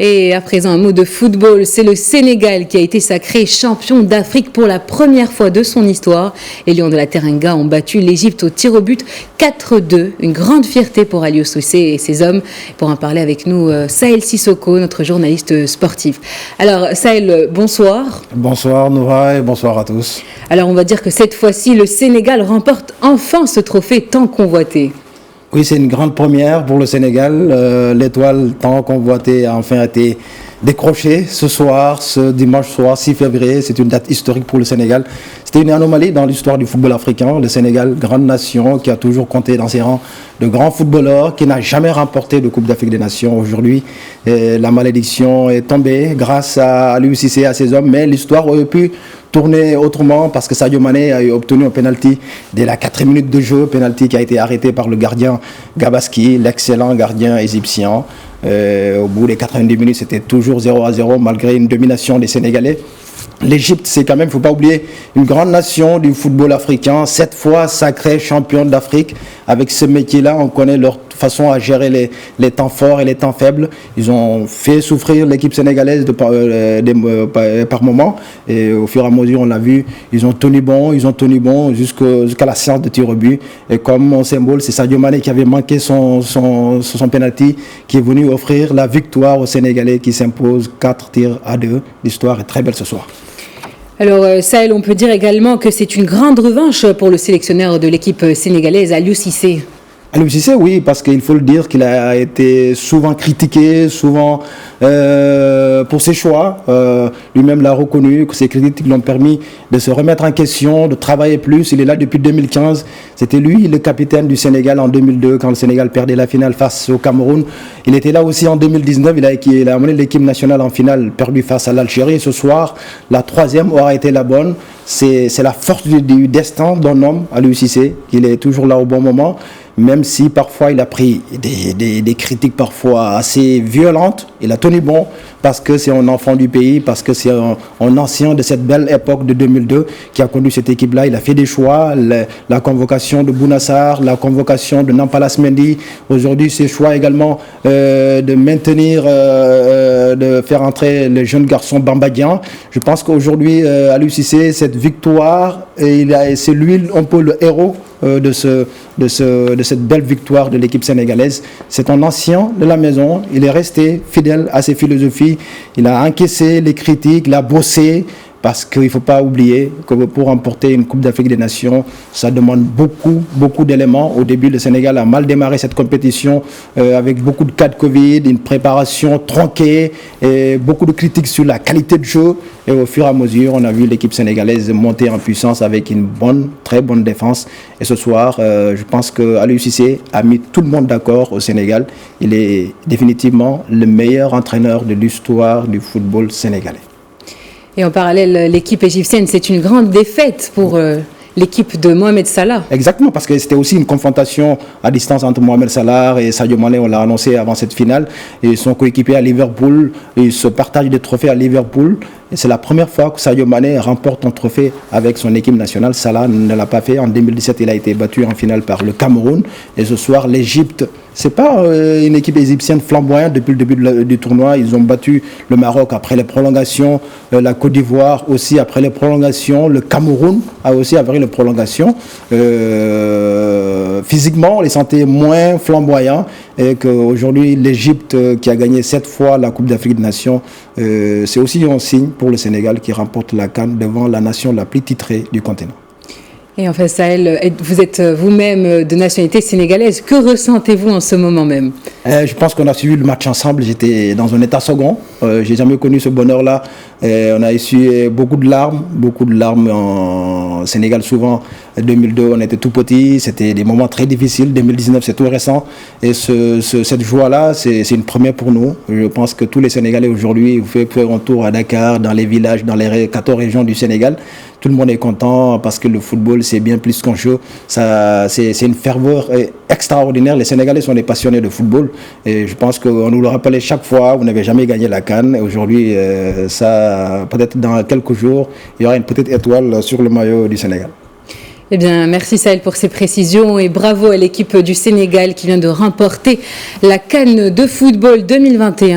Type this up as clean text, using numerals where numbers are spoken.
Et à présent, un mot de football. C'est le Sénégal qui a été sacré champion d'Afrique pour la première fois de son histoire. Les Lions de la Teranga ont battu l'Égypte au tir au but 4-2. Une grande fierté pour Aliou Cissé et ses hommes. Pour en parler avec nous, Sahel Sissoko, notre journaliste sportif. Alors, Sahel, bonsoir. Bonsoir Noura et bonsoir à tous. Alors, on va dire que cette fois-ci, le Sénégal remporte enfin ce trophée tant convoité. Oui, c'est une grande première pour le Sénégal. L'étoile tant convoitée a enfin été décrochée ce soir, ce dimanche soir, 6 février. C'est une date historique pour le Sénégal. C'était une anomalie dans l'histoire du football africain. Le Sénégal, grande nation qui a toujours compté dans ses rangs de grands footballeurs, qui n'a jamais remporté de Coupe d'Afrique des Nations. Aujourd'hui, la malédiction est tombée grâce à Aliou Cissé et à ses hommes. Mais l'histoire aurait pu tourner autrement parce que Sadio Mané a obtenu un penalty dès la 4e minute de jeu, penalty qui a été arrêté par le gardien Gabaski, l'excellent gardien égyptien. Au bout des 90 minutes, c'était toujours 0-0 malgré une domination des Sénégalais. L'Égypte, c'est quand même, il ne faut pas oublier, une grande nation du football africain, 7 fois sacrée championne d'Afrique. Avec ce métier-là, on connaît leur façon à gérer les temps forts et les temps faibles. Ils ont fait souffrir l'équipe sénégalaise par moments. Et au fur et à mesure, on l'a vu, ils ont tenu bon jusqu'à la séance de tir au but. Et comme mon symbole, c'est Sadio Mané qui avait manqué son penalty, qui est venu offrir la victoire aux Sénégalais qui s'impose 4-2. L'histoire est très belle ce soir. Alors Sahel, on peut dire également que c'est une grande revanche pour le sélectionneur de l'équipe sénégalaise, Aliou Cissé. Aliou Cissé, oui, parce qu'il faut le dire qu'il a été souvent critiqué, souvent pour ses choix. Lui-même l'a reconnu, que ses critiques l'ont permis de se remettre en question, de travailler plus. Il est là depuis 2015. C'était lui le capitaine du Sénégal en 2002, quand le Sénégal perdait la finale face au Cameroun. Il était là aussi en 2019. Il a amené l'équipe nationale en finale, perdue face à l'Algérie. Ce soir, la 3e aura été la bonne. C'est la force du destin d'un homme, Aliou Cissé. Il est toujours là au bon moment. Même si parfois il a pris des critiques parfois assez violentes, il a tenu bon parce que c'est un enfant du pays, parce que c'est un ancien de cette belle époque de 2002 qui a conduit cette équipe-là. Il a fait des choix, la convocation de Bouna Sarr, la convocation de Nampalys Mendy. Aujourd'hui, ses choix également de maintenir, de faire entrer le jeune garçon Bamba Dieng. Je pense qu'aujourd'hui, Aliou Cissé, cette victoire, c'est lui un peu le héros de cette belle victoire de l'équipe sénégalaise. C'est un ancien de la maison, il est resté fidèle à ses philosophies, il a encaissé les critiques, il a bossé, parce qu'il ne faut pas oublier que pour remporter une Coupe d'Afrique des Nations, ça demande beaucoup d'éléments. Au début, le Sénégal a mal démarré cette compétition avec beaucoup de cas de Covid, une préparation tronquée, et beaucoup de critiques sur la qualité de jeu. Et au fur et à mesure, on a vu l'équipe sénégalaise monter en puissance avec une très bonne défense. Et ce soir, je pense que Aliou Cissé a mis tout le monde d'accord au Sénégal. Il est définitivement le meilleur entraîneur de l'histoire du football sénégalais. Et en parallèle, l'équipe égyptienne, c'est une grande défaite pour l'équipe de Mohamed Salah. Exactement, parce que c'était aussi une confrontation à distance entre Mohamed Salah et Sadio Mané, on l'a annoncé avant cette finale. Ils sont coéquipiers à Liverpool, ils se partagent des trophées à Liverpool. Et c'est la première fois que Sadio Mané remporte un trophée avec son équipe nationale. Salah ne l'a pas fait. En 2017, il a été battu en finale par le Cameroun. Et ce soir, l'Égypte, c'est pas une équipe égyptienne flamboyante depuis le début du tournoi. Ils ont battu le Maroc après les prolongations, la Côte d'Ivoire aussi après les prolongations, le Cameroun a aussi après les prolongations. Physiquement, on les sentait moins flamboyants. Et qu'aujourd'hui, l'Égypte qui a gagné 7 fois la Coupe d'Afrique des Nations, c'est aussi un signe pour le Sénégal qui remporte la CAN devant la nation la plus titrée du continent. Et enfin, Sahel, vous êtes vous-même de nationalité sénégalaise. Que ressentez-vous en ce moment même? Je pense qu'on a suivi le match ensemble. J'étais dans un état second. J'ai jamais connu ce bonheur-là. On a essuyé beaucoup de larmes en Sénégal. Souvent, 2002, on était tout petit. C'était des moments très difficiles. 2019, c'est tout récent. Et cette joie-là, c'est une première pour nous. Je pense que tous les Sénégalais aujourd'hui, vous faites un tour à Dakar, dans les villages, dans les 14 régions du Sénégal. Tout le monde est content parce que le football, c'est bien plus qu'un jeu. C'est une ferveur extraordinaire. Les Sénégalais sont des passionnés de football. Et je pense qu'on nous le rappelait chaque fois, vous n'avez jamais gagné la CAN. Aujourd'hui, peut-être dans quelques jours, il y aura une petite étoile sur le maillot du Sénégal. Eh bien, merci Sahel pour ces précisions et bravo à l'équipe du Sénégal qui vient de remporter la CAN de football 2021.